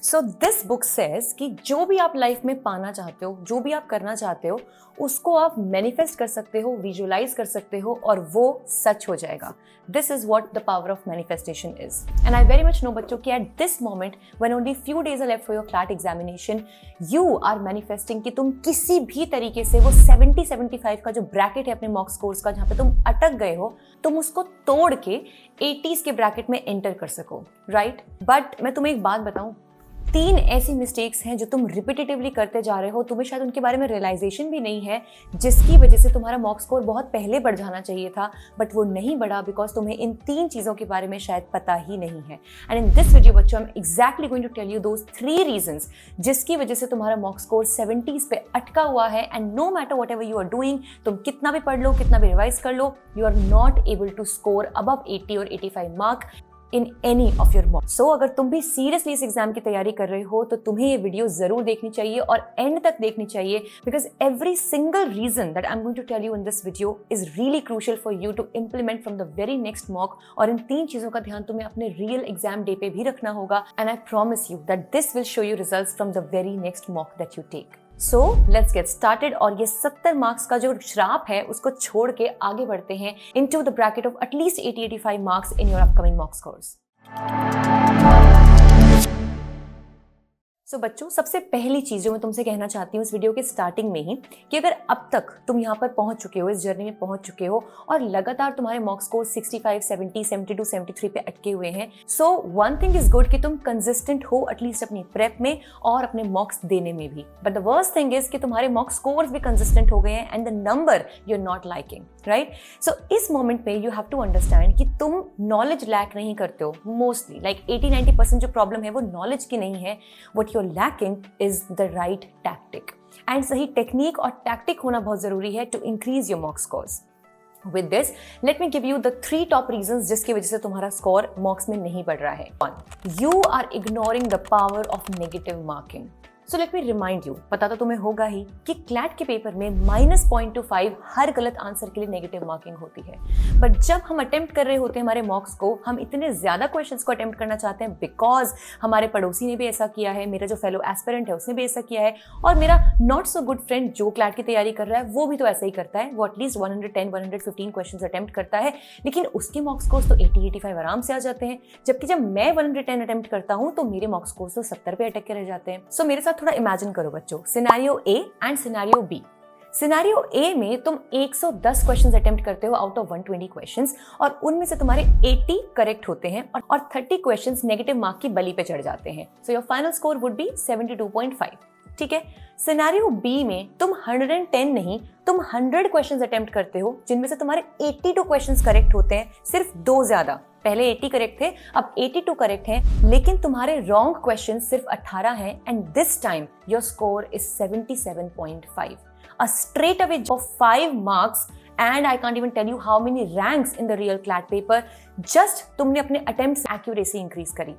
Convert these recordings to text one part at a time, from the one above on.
So this book says कि जो भी आप लाइफ में पाना चाहते हो, जो भी आप करना चाहते हो, उसको आप मैनिफेस्ट कर सकते हो, विजुअलाइज कर सकते हो और वो सच हो जाएगा. This is what the power of manifestation is. And I very much know बच्चों कि at this moment when only few days are left for your CLAT examination, you are manifesting कि तुम किसी भी तरीके से वो 70-75 का जो ब्रैकेट है अपने मॉक स्कोर्स का, जहां पे तुम अटक गए हो, तुम उसको तोड़ के 80s के ब्रैकेट में एंटर कर सको, राइट? बट मैं तुम्हें एक बात बताऊं, 3 ऐसी मिस्टेक्स हैं जो तुम रिपीटेटिवली करते जा रहे हो, तुम्हें शायद उनके बारे में रियलाइजेशन भी नहीं है, जिसकी वजह से तुम्हारा मॉक स्कोर बहुत पहले बढ़ जाना चाहिए था, बट वो नहीं बढ़ा बिकॉज तुम्हें इन 3 चीज़ों के बारे में शायद पता ही नहीं है. एंड इन दिस वीडियो बच्चों, I am exactly going to tell you those 3 reasons जिसकी वजह से तुम्हारा मॉक स्कोर 70s पे अटका हुआ है. And no matter whatever you are doing, तुम कितना भी पढ़ लो, कितना भी रिवाइज कर लो, you are not able to score above 80 or 85 mark in any of your mocks. So अगर तुम भी सीरियसली इस एग्जाम की तैयारी कर रहे हो तो तुम्हें ये वीडियो जरूर देखनी चाहिए और एंड तक देखनी चाहिए, because every single reason that I am going to tell you in this video is really crucial for you to implement from the very next mock. और इन 3 चीजों का ध्यान तुम्हें अपने रियल एग्जाम डे पे भी रखना होगा. And I promise you that this will show you results from the very next mock that you take. So let's get started. और ये 70 मार्क्स का जो श्राप है उसको छोड़ के आगे बढ़ते हैं into the bracket of at least 80-85 marks in your upcoming mock scores. So बच्चों, सबसे पहली चीज जो मैं तुमसे कहना चाहती हूँ इस वीडियो के स्टार्टिंग में ही, कि अगर अब तक तुम यहाँ पर पहुंच चुके हो, इस जर्नी में पहुंच चुके हो और लगातार तुम्हारे मॉक स्कोर 65, 70, 72, 73 पे अटके हुए हैं, so one thing is good कि तुम कंसिस्टेंट हो एटलीस्ट अपनी प्रेप में और अपने मॉक्स देने में भी. But the worst thing is कि तुम्हारे मॉक स्कोर्स भी कंसिस्टेंट हो गए हैं and the number you are not liking, right? So इस मोमेंट में यू हैव टू अंडरस्टैंड कि तुम नॉलेज लैक नहीं करते हो. मोस्टली लाइक 80-90% जो प्रॉब्लम है वो नॉलेज की नहीं है. What you are lacking is the right tactic. And सही टेक्निक और टैक्टिक होना बहुत जरूरी है to increase your mock scores. With this, let me give you the 3 top reasons जिसकी वजह से तुम्हारा स्कोर मॉक्स में नहीं बढ़ रहा है. 1, you are ignoring the power of negative marking. So let me remind you, पता तो तुम्हें होगा ही कि क्लैट के पेपर में -0.25 हर गलत आंसर के लिए नेगेटिव मार्किंग होती है. बट जब हम अटेम्प्ट कर रहे होते हैं हमारे मॉक्स को, हम इतने ज्यादा क्वेश्चंस को अटेम्प्ट करना चाहते हैं बिकॉज हमारे पड़ोसी ने भी ऐसा किया है, मेरा जो फेलो एस्पिरेंट है उसने भी ऐसा किया है, और मेरा नॉट सो गुड फ्रेंड जो क्लैट की तैयारी कर रहा है वो भी तो ऐसा ही करता है. वो एटलीस्ट 110-115 क्वेश्चन अटेम्प्ट करता है, लेकिन उसके मॉक्स स्कोर्स तो 80-85 आराम से आ जाते हैं, जबकि जब मैं 110 अटेम्प्ट करता हूँ तो मेरे मॉक्स स्कोर्स तो 70 पे अटक के रह जाते हैं. सो मेरे साथ थोड़ा इमेजिन करो बच्चों, scenario A and scenario B. Scenario A में तुम 110 क्वेश्चंस अटेम्प्ट करते हो आउट ऑफ 120 क्वेश्चंस, और उनमें से तुम्हारे 80 करेक्ट होते हैं और 30 क्वेश्चंस नेगेटिव मार्क की बली पे चढ़ जाते हैं. So your final score would be 72.5. ठीक है. सिनेरियो बी में तुम 110 नहीं, तुम 100 क्वेश्चंस अटेम्प्ट करते हो, जिनमें से तुम्हारे 82 क्वेश्चंस करेक्ट होते हैं, सिर्फ 2 ज्यादा. पहले 80 करेक्ट थे, अब 82 करेक्ट हैं, लेकिन तुम्हारे रॉन्ग क्वेश्चंस सिर्फ 18 हैं. And this time your score is 77.5. A straight away of 5 marks, and I can't even tell you how many ranks in the real CLAT paper. Just तुमने अपने attempts accuracy increase करी.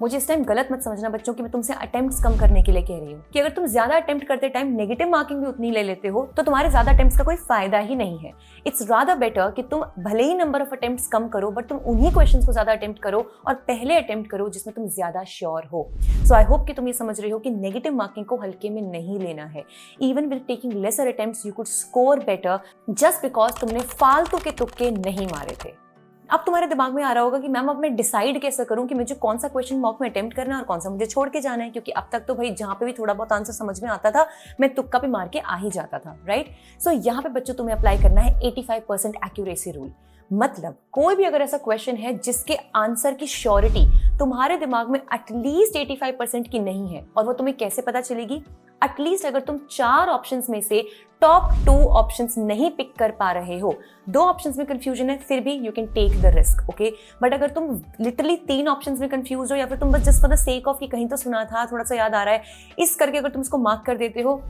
मुझे इस time गलत मत समझना बच्चों कि मैं तुमसे अटेम्प्ट्स कम करने के लिए कह रही हूँ, कि अगर तुम ज्यादा अटेम्प्ट करते टाइम नेगेटिव मार्किंग भी उतनी ले लेते हो तो तुम्हारे ज्यादा अटेम्प्ट्स का कोई फायदा ही नहीं है. इट्स रादर बेटर कि तुम भले ही नंबर ऑफ अटेम्प्ट्स कम करो, बट तुम उन्हीं क्वेश्चंस को ज्यादा अटेम्प्ट करो और पहले अटेम्प्ट करो जिसमें तुम ज्यादा श्योर हो. सो आई होप कि तुम ये समझ रहे हो कि नेगेटिव मार्किंग को हल्के में नहीं लेना है. Even with taking lesser attempts you could score better just because तुमने फालतू के तुक्के नहीं मारे थे. अब तुम्हारे दिमाग में आ रहा होगा कि मैम अब मैं डिसाइड कैसे करूं कि मुझे कौन सा क्वेश्चन मॉक में अटेम्प्ट करना है और कौन सा मुझे छोड़ के जाना है, क्योंकि अब तक तो भाई जहां पे भी थोड़ा बहुत आंसर समझ में आता था मैं तुक्का भी मार के आ ही जाता था, राइट? सो यहाँ पे बच्चों तुम्हें अप्लाई करना है 85% एक्यूरेसी रूल. मतलब कोई भी अगर ऐसा क्वेश्चन है जिसके आंसर की श्योरिटी तुम्हारे दिमाग में एटलीस्ट 85% की नहीं है, और वो तुम्हें कैसे पता चलेगी? एटलीस्ट अगर तुम 4 ऑप्शंस में से टॉप 2 ऑप्शंस नहीं पिक कर पा रहे हो, 2 ऑप्शंस में कंफ्यूजन है, फिर भी you can take the risk, okay? But अगर तुम लिटरली 3 ऑप्शंस में कंफ्यूज हो, या फिर तुम बस just for the sake of कि कहीं तो सुना था, थोड़ा सा याद आ रहा है, इस करके अगर तुम इसको मार्क कर देते हो,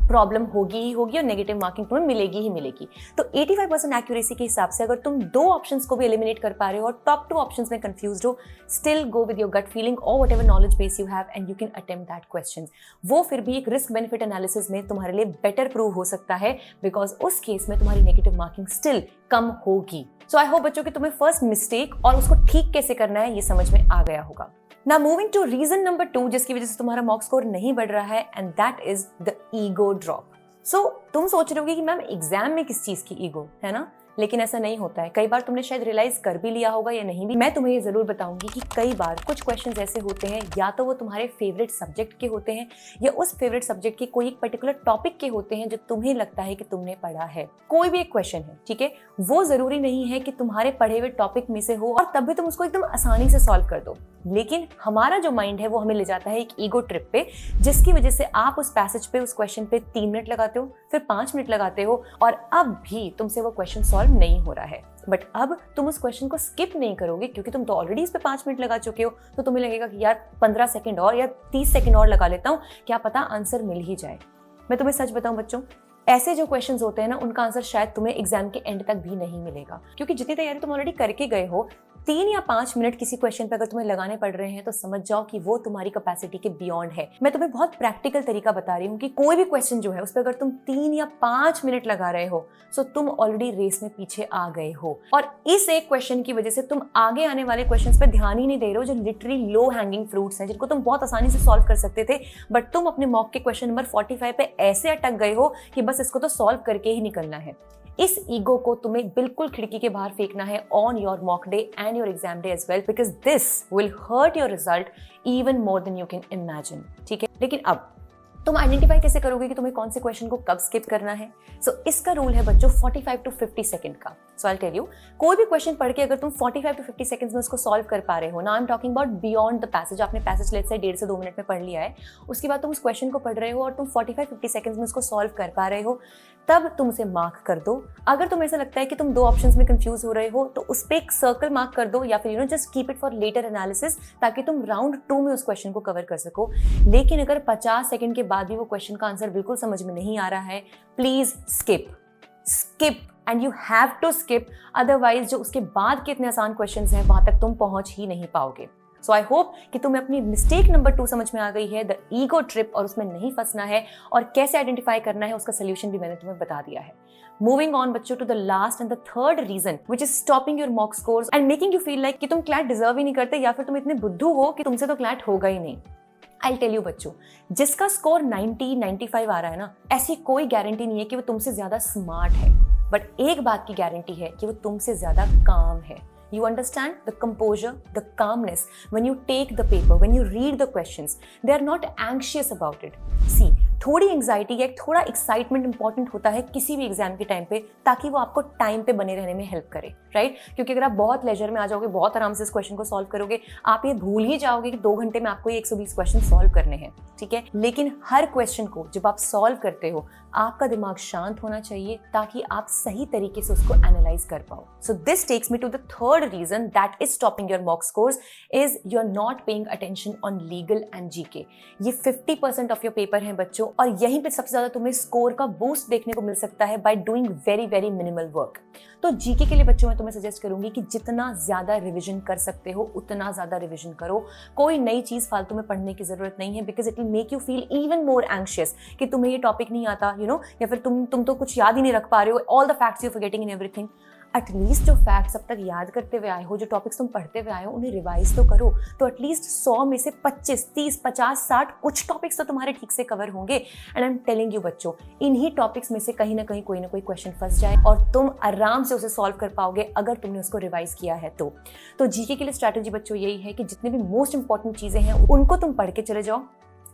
प्रॉब्लम होगी ही होगी और नेगेटिव मार्किंग तुम्हें मिलेगी ही मिलेगी. तो 85% एक्यूरेसी के हिसाब से अगर तुम 2 ऑप्शंस को भी एलिमिनेट कर पा रहे हो और टॉप 2 ऑप्शंस में कंफ्यूज्ड हो, still go with your gut feeling और whatever knowledge base you have and you can attempt that question. वो फिर भी एक रिस्क बेनिफिट एनालिसिस में तुम्हारे लिए बेटर प्रूव हो सकता है, बिकॉज उस केस में तुम्हारी नेगेटिव मार्किंग स्टिल कम होगी. सो आई होप बच्चों कि तुम्हें फर्स्ट मिस्टेक और उसको ठीक कैसे करना है ये समझ में आ गया होगा. Now moving to reason number 2 जिसकी वजह से तुम्हारा मॉक स्कोर नहीं बढ़ रहा है, and that is the ego drop. So तुम सोच रहे होगे कि मैम एग्जाम में किस चीज की ईगो है ना, लेकिन ऐसा नहीं होता है। कई बार तुमने शायद रियलाइज कर भी लिया होगा या नहीं भी। मैं तुम्हें ये जरूर बताऊंगी कि कई बार कुछ क्वेश्चंस ऐसे होते हैं, या तो वो तुम्हारे फेवरेट सब्जेक्ट के होते हैं या उस फेवरेट सब्जेक्ट के कोई एक पर्टिकुलर टॉपिक के होते हैं जो तुम्हें लगता है कि तुमने पढ़ा है। कोई भी एक क्वेश्चन है, ठीक है, वो जरूरी नहीं है कि तुम्हारे पढ़े हुए टॉपिक में से हो और तब भी तुम उसको एकदम आसानी से सॉल्व कर दो, लेकिन हमारा जो माइंड है वो हमें ले जाता है एक ईगो ट्रिप पे, जिसकी वजह से आप उस पैसेज पे, उस क्वेश्चन पे 3 मिनट लगाते हो, फिर 5 मिनट लगाते हो और अब भी तुमसे वो क्वेश्चन सॉल्व नहीं हो रहा है। बट अब तुम उस क्वेश्चन को स्किप नहीं करोगे क्योंकि तुम तो ऑलरेडी इस पे 5 मिनट लगा चुके हो, तो तुम्हें लगेगा कि यार 15 सेकंड और या 30 सेकंड और लगा लेता हूँ, क्या पता आंसर मिल ही जाए। मैं तुम्हें सच बताऊं बच्चों, ऐसे जो क्वेश्चंस होते हैं ना, उनका आंसर शायद तुम्हें एग्जाम के एंड तक भी नहीं मिलेगा, क्योंकि जितनी तैयारी तुम ऑलरेडी करके गए हो, 3 या 5 मिनट किसी क्वेश्चन पे अगर तुम्हें लगाने पड़ रहे हैं तो समझ जाओ कि वो तुम्हारी कैपेसिटी के बियॉन्ड है। मैं तुम्हें बहुत प्रैक्टिकल तरीका बता रही हूँ कि कोई भी क्वेश्चन जो है उस पर अगर तुम 3 या 5 मिनट लगा रहे हो तो तुम ऑलरेडी रेस में पीछे आ गए हो, और इस एक क्वेश्चन की वजह से तुम आगे आने वाले क्वेश्चन पे ध्यान ही नहीं दे रहे हो, जो लिटरली लो हैंगिंग फ्रूट्स हैं, जिनको तुम बहुत आसानी से सॉल्व कर सकते थे, बट तुम अपने मॉक के क्वेश्चन नंबर 45 पे ऐसे अटक गए हो कि बस इसको तो सॉल्व करके ही निकलना है। इस ईगो को तुम्हें बिल्कुल खिड़की के बाहर फेंकना है on your mock day and your exam day as well, because this will hurt your result even more than you can imagine. ठीक है, लेकिन अब तुम आइडेंटिफाई कैसे करोगे कि तुम्हें कौन से क्वेश्चन को कब स्किप करना है? इसका रूल है बच्चों 45 to 50 सेकंड का। सो आई टेल यू, कोई भी क्वेश्चन पढ़ के अगर तुम 45 to 50 सेकंड्स में उसको सॉल्व कर पा रहे हो ना, I am talking about beyond the passage, आपने पैसेज लेट्स से 1.5 से 2 मिनट में पढ़ लिया है, उसके बाद तुम उस क्वेश्चन को पढ़ रहे हो और तुम 45-50 सेकंड्स में उसको सॉल्व कर पा रहे हो, तब तुम उसे मार्क कर दो। अगर तुम्हें ऐसा लगता है कि तुम 2 ऑप्शंस में कंफ्यूज हो रहे हो तो उस पर एक सर्कल मार्क कर दो, या फिर just keep it for later analysis, ताकि तुम राउंड 2 में उस क्वेश्चन को कवर कर सको। लेकिन अगर 50 सेकंड के बाद भी वो क्वेश्चन का आंसर बिल्कुल समझ में नहीं आ रहा है, please skip and you have to skip, otherwise जो उसके बाद के इतने आसान क्वेश्चंस हैं वहां तक तुम पहुंच ही नहीं पाओगे। सो आई होप कि तुम्हें अपनी मिस्टेक नंबर 2 समझ में आ गई है, द ईगो ट्रिप, और उसमें नहीं फंसना है, और कैसे आइडेंटिफाई करना है उसका सोल्यूशन भी मैंने तुम्हें बता दिया है। मूविंग ऑन बच्चों to the last and the third reason which is stopping your mock scores and making you feel like कि तुम क्लैट डिजर्व ही नहीं करते, या फिर तुम इतने बुद्धू हो कि तुमसे तो क्लैट होगा ही नहीं। I'll tell you बच्चों, जिसका स्कोर 90-95 आ रहा है ना, ऐसी कोई गारंटी नहीं है कि वो तुमसे ज्यादा स्मार्ट है, बट एक बात की गारंटी है कि वो तुमसे ज्यादा काम है। You understand the composure, the calmness when you take the paper, when you read the questions. They are not anxious about it. See, थोड़ी एंग्जाइटी या थोड़ा एक्साइटमेंट इंपॉर्टेंट होता है किसी भी एग्जाम के टाइम पे, ताकि वो आपको टाइम पे बने रहने में हेल्प करे, राइट? क्योंकि अगर आप बहुत लेजर में आ जाओगे, बहुत आराम से इस क्वेश्चन को सॉल्व करोगे, आप ये भूल ही जाओगे कि 2 घंटे में आपको ये 120 क्वेश्चन सॉल्व करने हैं, ठीक है? लेकिन हर क्वेश्चन को जब आप सॉल्व करते हो, आपका दिमाग शांत होना चाहिए ताकि आप सही तरीके से उसको एनालाइज कर पाओ। So this takes me to the third reason that is stopping your mock scores is you are not paying attention on legal and GK. ये 50% ऑफ योर पेपर है बच्चों, और यहीं पे सबसे ज्यादा तुम्हें स्कोर का बूस्ट देखने को मिल सकता है by doing very very minimal work. तो जीके के लिए बच्चों मैं तुम्हें सजेस्ट करूंगी कि जितना ज्यादा रिवीजन कर सकते हो उतना ज्यादा रिवीजन करो। कोई नई चीज फालतू में पढ़ने की जरूरत नहीं है, because it will make you feel even more anxious कि तुम्हें ये टॉपिक नहीं आता, या फिर तुम तो कुछ याद ही नहीं रख पा रहे हो, all the facts you forgetting in everything. At least जो फैक्ट्स अब तक याद करते हुए आए हो, जो टॉपिक्स तुम पढ़ते हुए आए हो, उन्हें रिवाइज तो करो। तो एटलीस्ट 100 में से 25, 30, 50, 60 कुछ टॉपिक्स तो तुम्हारे ठीक से कवर होंगे। And I am telling you बच्चों, इन्हीं टॉपिक्स में से कहीं ना कहीं कोई ना कोई क्वेश्चन फंस जाए और तुम आराम से उसे सॉल्व कर पाओगे अगर तुमने उसको रिवाइज किया है तो जीके के लिए स्ट्रैटेजी बच्चों यही है कि जितने भी मोस्ट इंपॉर्टेंट चीजें हैं उनको तुम पढ़ के चले जाओ।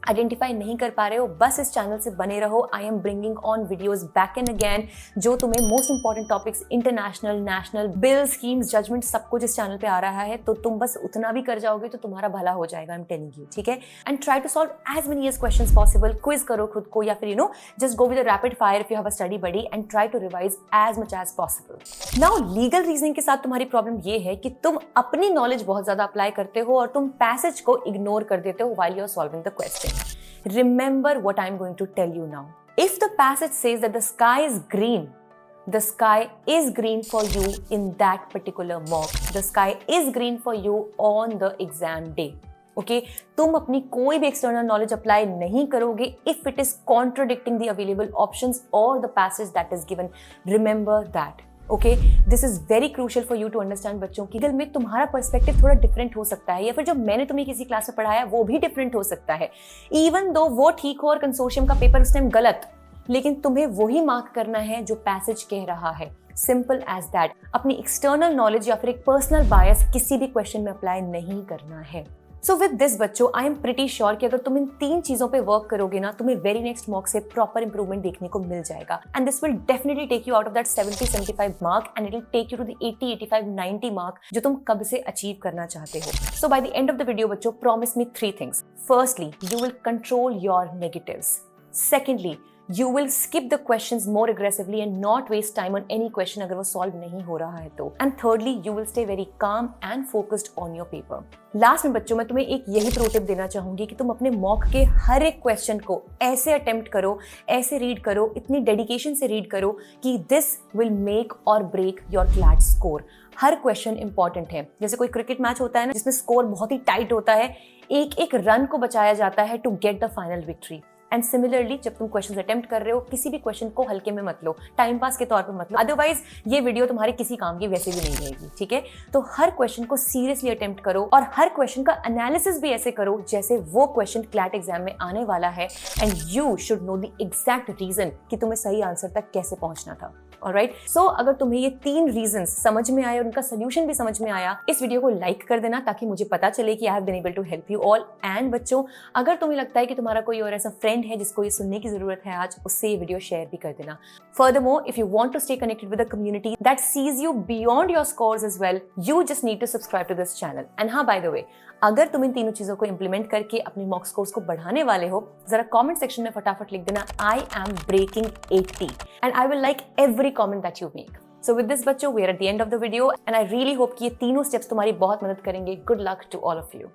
आइडेंटिफाई नहीं कर पा रहे हो, बस इस चैनल से बने रहो। I am bringing on videos back and again, जो तुम्हें most important topics, international, national, bill, schemes, judgment, सब कुछ इस चैनल पे आ रहा है। तो तुम बस उतना भी कर जाओगे तो तुम्हारा भला हो जाएगा, आई एम टेलिंग यू, ठीक है? And try to solve as many questions possible. Quiz करो खुद को, या फिर just go with rapid fire if you have a study buddy and try to revise as much as possible. Now legal reasoning के साथ तुम्हारी problem ये है कि तुम अपनी नॉलेज बहुत ज्यादा अप्लाई करते हो और तुम पैसेज को इग्नोर कर देते हो while you're solving the question. Remember what I'm going to tell you now. If the passage says that the sky is green, the sky is green for you in that particular mock. The sky is green for you on the exam day. Okay? तुम अपनी कोई भी external knowledge apply नहीं करोगे if it is contradicting the available options or the passage that is given. Remember that. Okay, this is very crucial for you to understand बच्चों की गल में तुम्हारा पर्सपेक्टिव थोड़ा डिफरेंट हो सकता है, या फिर जो मैंने तुम्हें किसी क्लास में पढ़ाया वो भी डिफरेंट हो सकता है। इवन दो वो ठीक हो और कंसोर्शियम का पेपर उस टाइम गलत, लेकिन तुम्हें वही मार्क करना है जो पैसेज कह रहा है। Simple as that. अपनी एक्सटर्नल नॉलेज या फिर एक पर्सनल बायस किसी भी क्वेश्चन में अप्लाई नहीं करना है। सो विद दिस बच्चों, आई एम प्रिटी श्योर कि अगर तुम इन 3 चीजों पे वर्क करोगे ना, तुम्हें वेरी नेक्स्ट मॉक से प्रॉपर इंप्रूवमेंट देखने को मिल जाएगा। And this will definitely take you out of that 70-75 mark and it will take you to the 80-85-90 mark जो तुम कब से अचीव करना चाहते हो। So by the end of the video बच्चों, promise me 3 things. Firstly, you will control your negatives. Secondly, you will skip the questions more aggressively and not waste time on any question अगर वो solve नहीं हो रहा है तो। And thirdly, you will stay very calm and focused on your paper. Last में बच्चों, मैं तुम्हें एक यही प्रो टिप देना चाहूंगी कि तुम अपने मॉक के हर एक क्वेश्चन को ऐसे अटेम्प्ट करो, ऐसे रीड करो, इतनी डेडिकेशन से रीड करो कि दिस विल मेक और ब्रेक योर क्लैट स्कोर। हर क्वेश्चन इंपॉर्टेंट है। जैसे कोई क्रिकेट मैच होता है ना, जिसमें स्कोर बहुत ही टाइट होता है, एक एक रन को बचाया जाता है to get the final victory. And similarly, जब तुम क्वेश्चन अटेम्प्ट कर रहे हो, किसी भी क्वेश्चन को हल्के में मत लो, टाइम पास के तौर पे मत लो, अदरवाइज ये वीडियो तुम्हारे किसी काम की वैसे भी नहीं रहेगी, ठीक है। तो हर क्वेश्चन को सीरियसली अटेम्प्ट करो और हर क्वेश्चन का एनालिसिस भी ऐसे करो जैसे वो क्वेश्चन क्लैट एग्जाम में आने वाला है। And you should know the exact reason कि तुम्हें सही आंसर तक कैसे पहुंचना था। ऑलराइट, सो अगर तुम्हें ये 3 रीजंस समझ में आए और उनका सोल्यूशन भी समझ में आया, इस वीडियो को लाइक कर देना ताकि मुझे पता चले कि I have been able to help you all. And बच्चों, अगर तुम्हें लगता है कि तुम्हारा कोई और ऐसा फ्रेंड है जिसको ये सुनने की जरूरत है आज, उससे ये वीडियो शेयर भी कर देना। Furthermore, if you want to stay connected with a community that sees you beyond your scores as well, you just need to subscribe to this channel. And हाँ, by the way, अगर तुम इन तीनों चीजों को implement करके अपने mock scores को बढ़ाने वाले हो, जरा कमेंट सेक्शन में फटाफट लिख देना I am breaking 80 and I will like every comment that you make. So with this बच्चों, we are at the end of the video and I really hope कि ये तीनों स्टेप्स तुम्हारी बहुत मदद करेंगे। Good luck to all of you.